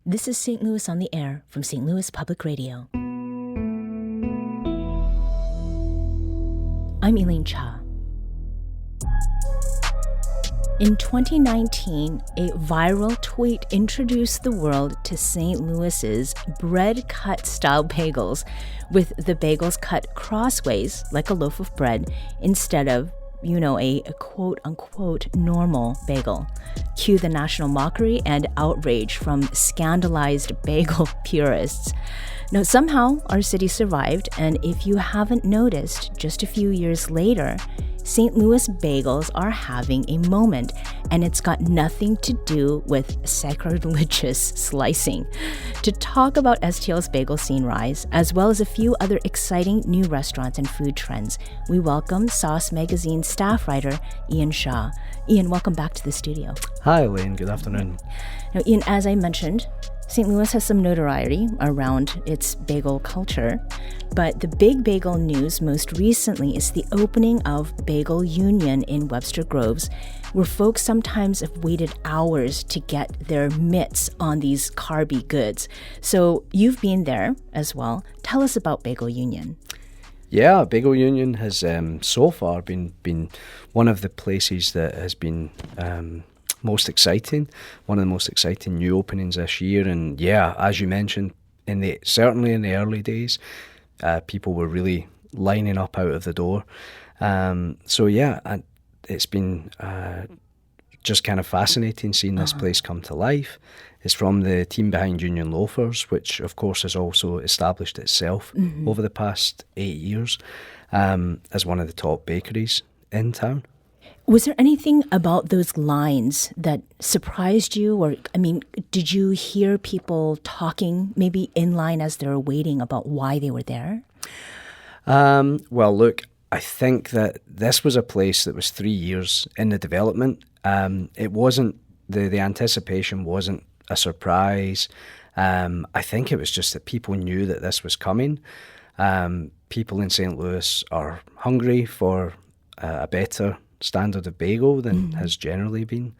This is St. Louis on the Air from St. Louis Public Radio. I'm Iain Shaw. In 2019, a viral tweet introduced the world to St. Louis's bread-cut style bagels, with the bagels cut crossways like a loaf of bread instead of, a quote-unquote normal bagel. Cue the national mockery and outrage from scandalized bagel purists. Now, somehow our city survived, and if you haven't noticed, just a few years later, St. Louis bagels are having a moment, and it's got nothing to do with sacrilegious slicing. To talk about STL's bagel scene rise, as well as a few other exciting new restaurants and food trends, we welcome Sauce Magazine staff writer Iain Shaw. Iain, welcome back to the studio. Hi, Elaine. Good afternoon. Now, Iain, as I mentioned, St. Louis has some notoriety around its bagel culture, but the big bagel news most recently is the opening of Bagel Union in Webster Groves, where folks sometimes have waited hours to get their mitts on these carby goods. So you've been there as well. Tell us about Bagel Union. Yeah, Bagel Union has so far been one of the places that has been most exciting, one of the most exciting new openings this year. And yeah, as you mentioned, certainly in the early days, people were really lining up out of the door. So yeah, it's been just kind of fascinating seeing this place come to life. It's from the team behind Union Loafers, which of course has also established itself over the past 8 years as one of the top bakeries in town. Was there anything about those lines that surprised you? Or, did you hear people talking maybe in line as they were waiting about why they were there? Well, look, I think that this was a place that was 3 years in the development. It wasn't, the anticipation wasn't a surprise. I think it was just that people knew that this was coming. People in St. Louis are hungry for a better standard of bagel than has generally been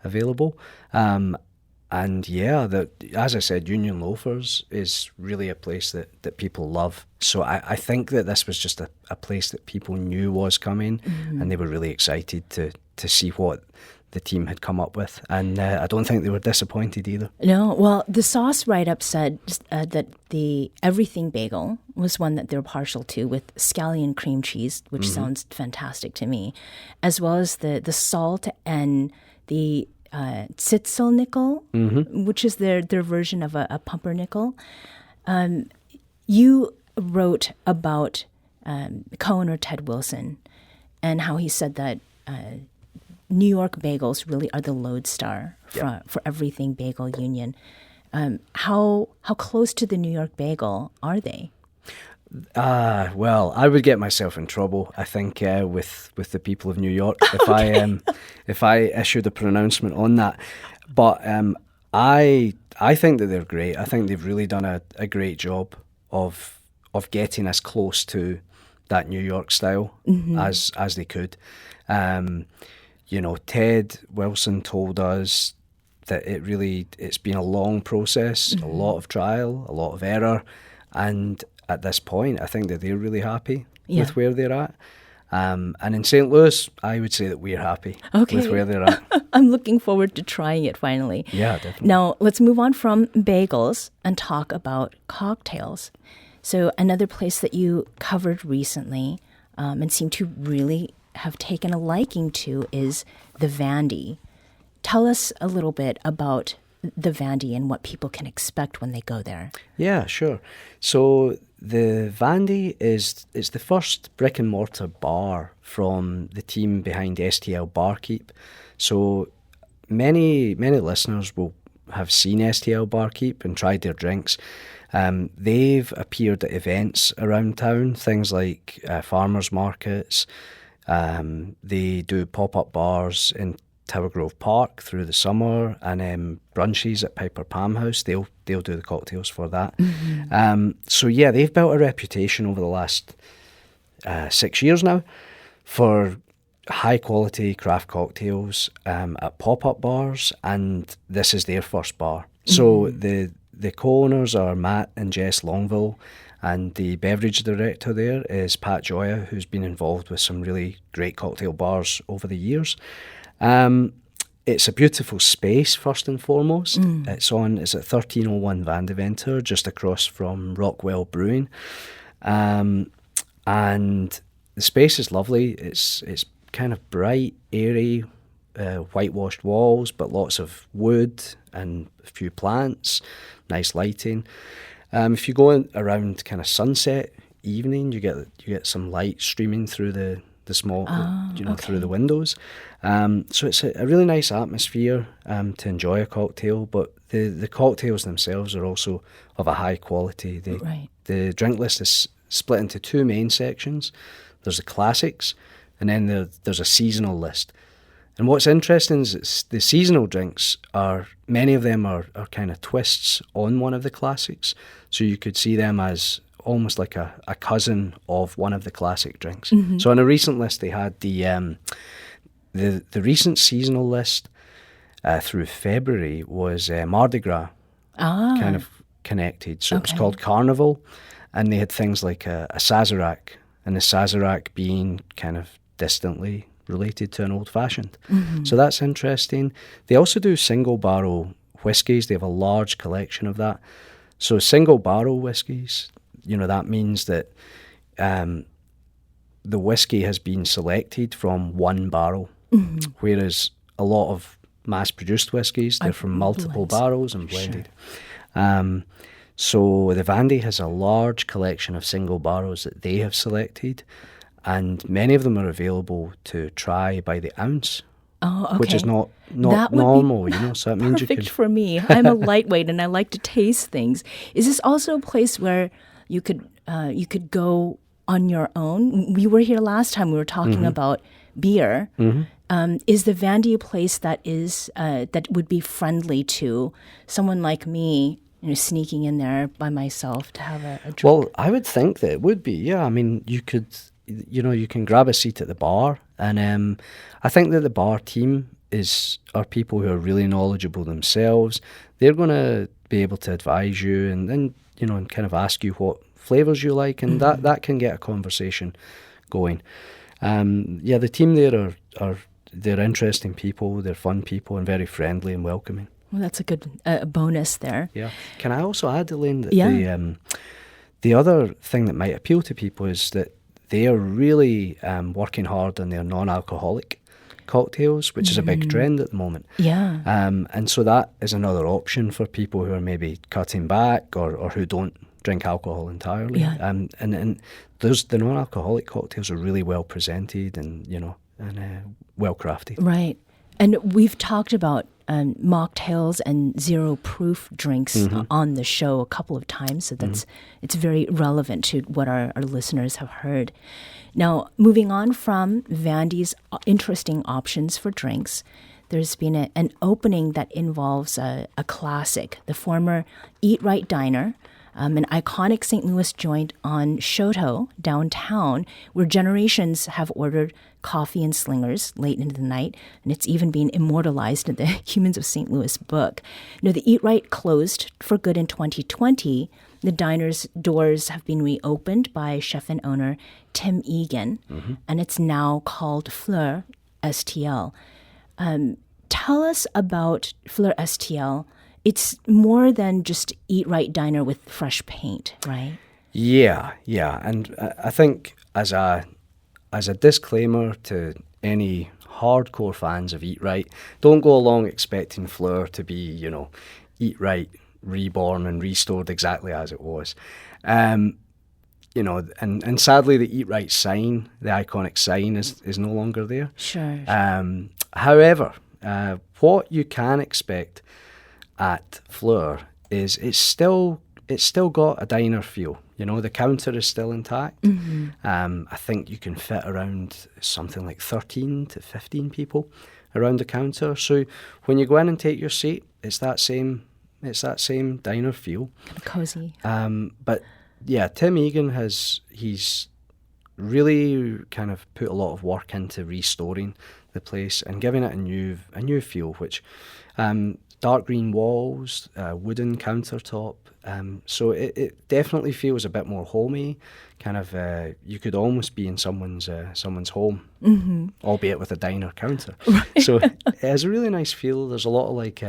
available. And yeah, as I said, Union Loafers is really a place that people love. So I think that this was just a place that people knew was coming, and they were really excited to see what the team had come up with. And I don't think they were disappointed either. No, well, the Sauce write-up said that the everything bagel was one that they're partial to, with scallion cream cheese, which sounds fantastic to me, as well as the salt and the Zitzelnickel, which is their version of a pumpernickel. You wrote about co-owner Ted Wilson and how he said that New York bagels really are the lodestar for everything Bagel Union. How close to the New York bagel are they? Well, I would get myself in trouble, I think, with the people of New York if I issued a pronouncement on that. But I think that they're great. I think they've really done a great job of getting as close to that New York style as they could. Ted Wilson told us that it's been a long process, a lot of trial, a lot of error, and at this point, I think that they're really happy with where they're at. And in St. Louis, I would say that we're happy with where they're at. I'm looking forward to trying it finally. Yeah, definitely. Now, let's move on from bagels and talk about cocktails. So another place that you covered recently and seem to really have taken a liking to is the Vandy. Tell us a little bit about the Vandy and what people can expect when they go there. Yeah, sure. So the Vandy is the first brick and mortar bar from the team behind STL Barkeep. So many listeners will have seen STL Barkeep and tried their drinks. They've appeared at events around town, things like farmers markets. They do pop-up bars in Tower Grove Park through the summer, and brunches at Piper Palm House. They'll do the cocktails for that. So yeah, they've built a reputation over the last 6 years now for high quality craft cocktails at pop-up bars, and this is their first bar. So the co-owners are Matt and Jess Longville, and the beverage director there is Pat Joya, who's been involved with some really great cocktail bars over the years. It's a beautiful space, first and foremost. It's at 1301 Vandy, just across from Rockwell Brewing. And the space is lovely. It's kind of bright, airy, whitewashed walls, but lots of wood and a few plants, nice lighting. If you go around kind of sunset evening, you get some light streaming through the smoke, through the windows. So it's a really nice atmosphere to enjoy a cocktail, but the cocktails themselves are also of a high quality. The drink list is split into two main sections. There's the classics, and then there's a seasonal list. And what's interesting is the seasonal drinks many of them are kind of twists on one of the classics. So you could see them as almost like a cousin of one of the classic drinks. So on a recent list, they had the recent seasonal list through February was Mardi Gras, kind of connected. So it was called Carnival, and they had things like a Sazerac, and the Sazerac being kind of distantly related to an old-fashioned. So that's interesting. They also do single barrel whiskies. They have a large collection of that. So single barrel whiskies, that means that the whiskey has been selected from one barrel, whereas a lot of mass-produced whiskies, they're from multiple barrels and blended. Sure. So the Vandy has a large collection of single barrels that they have selected, and many of them are available to try by the ounce. Oh, okay. Which is not normal, so that means you can... Perfect for me. I'm a lightweight and I like to taste things. Is this also a place where you could go on your own? We were here last time. We were talking about beer. Is the Vandy a place that would be friendly to someone like me, sneaking in there by myself to have a drink? Well, I would think that it would be. Yeah, I mean, you could, you can grab a seat at the bar, and I think that the bar team are people who are really knowledgeable themselves. They're going to be able to advise you and and kind of ask you what flavours you like, and that can get a conversation going. The team there they're interesting people, they're fun people, and very friendly and welcoming. Well, that's a good bonus there. Yeah. Can I also add, Elaine, that the other thing that might appeal to people is that they are really working hard on their non-alcoholic cocktails, which is a big trend at the moment. Yeah. And so that is another option for people who are maybe cutting back or who don't drink alcohol entirely. Yeah. And the non-alcoholic cocktails are really well presented and well crafted. Right. And we've talked about mocktails and zero proof drinks on the show a couple of times, so it's very relevant to what our listeners have heard. Now, moving on from Vandy's interesting options for drinks, there's been an opening that involves a classic, the former Eat Right Diner, an iconic St. Louis joint on Choteau downtown, where generations have ordered coffee and slingers late into the night, and it's even been immortalized in the Humans of St. Louis book. The Eat Right closed for good in 2020. The diner's doors have been reopened by chef and owner Tim Egan, and it's now called Fleur STL. Tell us about Fleur STL. It's more than just Eat Right Diner with fresh paint, right? Yeah. And I think as a disclaimer to any hardcore fans of Eat Right, don't go along expecting Fleur to be, Eat Right reborn and restored exactly as it was. And sadly the Eat Right sign, the iconic sign, is no longer there. Sure. However, what you can expect at Fleur is it's still got a diner feel. The counter is still intact. I think you can fit around something like 13 to 15 people around the counter. So when you go in and take your seat, it's that same diner feel. Kind of cozy. But yeah, Tim Egan he's really kind of put a lot of work into restoring the place and giving it a new feel, which dark green walls, wooden countertop. So it definitely feels a bit more homey. Kind of, you could almost be in someone's home, albeit with a diner counter. Right. So it has a really nice feel. There's a lot of like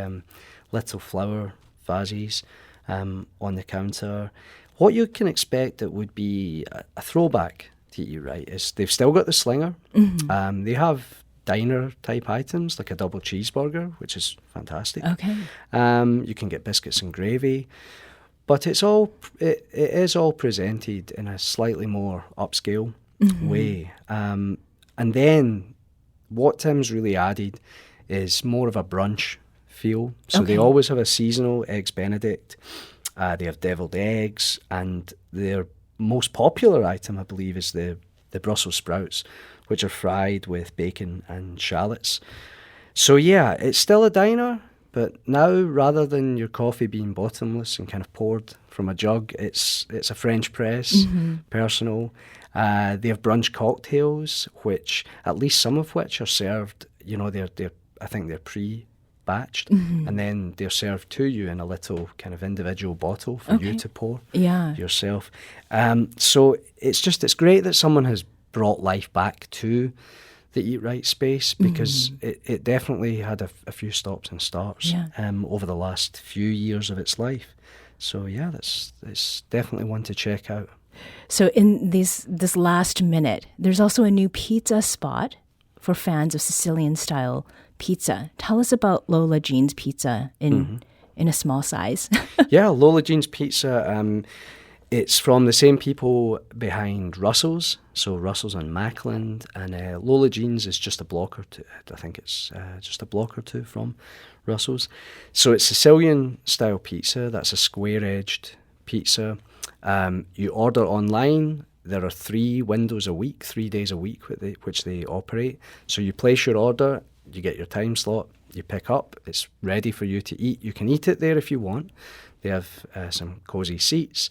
little flower vases on the counter. What you can expect that would be a throwback to Eat Right is they've still got the slinger. They have diner type items like a double cheeseburger, which is fantastic. Okay. You can get biscuits and gravy, but it is all presented in a slightly more upscale way. And then what Tim's really added is more of a brunch feel. So they always have a seasonal Eggs Benedict. They have deviled eggs, and their most popular item, I believe, is the Brussels sprouts, which are fried with bacon and shallots. So yeah, it's still a diner, but now rather than your coffee being bottomless and kind of poured from a jug, it's a French press, personal. They have brunch cocktails, which at least some of which are served. I think they're pre-batched, and then they're served to you in a little kind of individual bottle for you to pour yourself. So it's great that someone has brought life back to the Eat Right space, because it definitely had a few stops and starts over the last few years of its life. So yeah, it's definitely one to check out. So in this last minute, there's also a new pizza spot for fans of Sicilian-style pizza. Tell us about Lola Jean's Pizza in a small size. Yeah, Lola Jean's Pizza. It's from the same people behind Russell's, so Russell's on Mackland, and Lola Jean's is just a block or two. I think it's just a block or two from Russell's. So it's Sicilian-style pizza. That's a square-edged pizza. You order online. There are 3 windows a week, 3 days a week, which they operate. So you place your order, you get your time slot, you pick up, it's ready for you to eat. You can eat it there if you want. They have some cozy seats.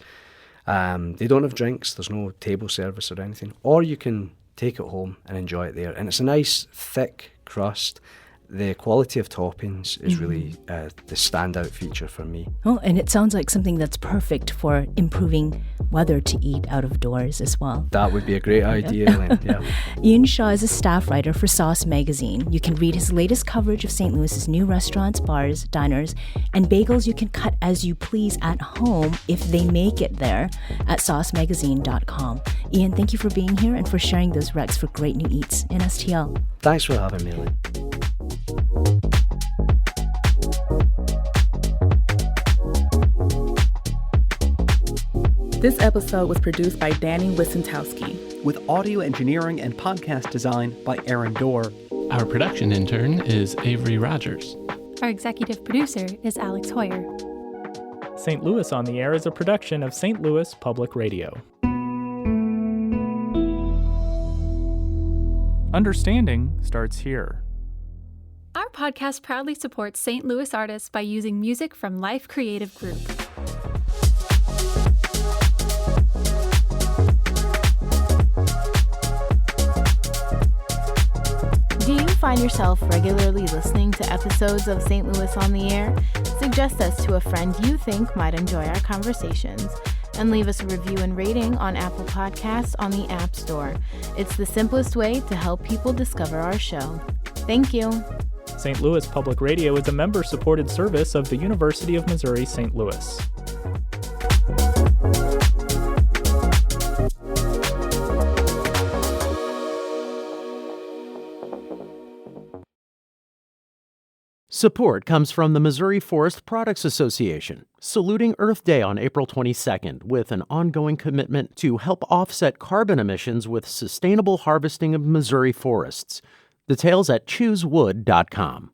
They don't have drinks, there's no table service or anything. Or you can take it home and enjoy it there. And it's a nice, thick crust. The quality of toppings is really the standout feature for me. Oh, and it sounds like something that's perfect for improving weather to eat out of doors as well. That would be a great idea, Lynn. Yeah. Iain Shaw is a staff writer for Sauce Magazine. You can read his latest coverage of St. Louis's new restaurants, bars, diners, and bagels you can cut as you please at home if they make it there at saucemagazine.com. Iain, thank you for being here and for sharing those recs for great new eats in STL. Thanks for having me, Lynn. This episode was produced by Danny Wissentowski, with audio engineering and podcast design by Aaron Dorr. Our production intern is Avery Rogers. Our executive producer is Alex Hoyer. St. Louis on the Air is a production of St. Louis Public Radio. Understanding starts here. Our podcast proudly supports St. Louis artists by using music from Life Creative Group. Do you find yourself regularly listening to episodes of St. Louis on the Air? Suggest us to a friend you think might enjoy our conversations, and leave us a review and rating on Apple Podcasts on the App Store. It's the simplest way to help people discover our show. Thank you. St. Louis Public Radio is a member-supported service of the University of Missouri St. Louis. Support comes from the Missouri Forest Products Association, saluting Earth Day on April 22nd with an ongoing commitment to help offset carbon emissions with sustainable harvesting of Missouri forests. Details at choosewood.com.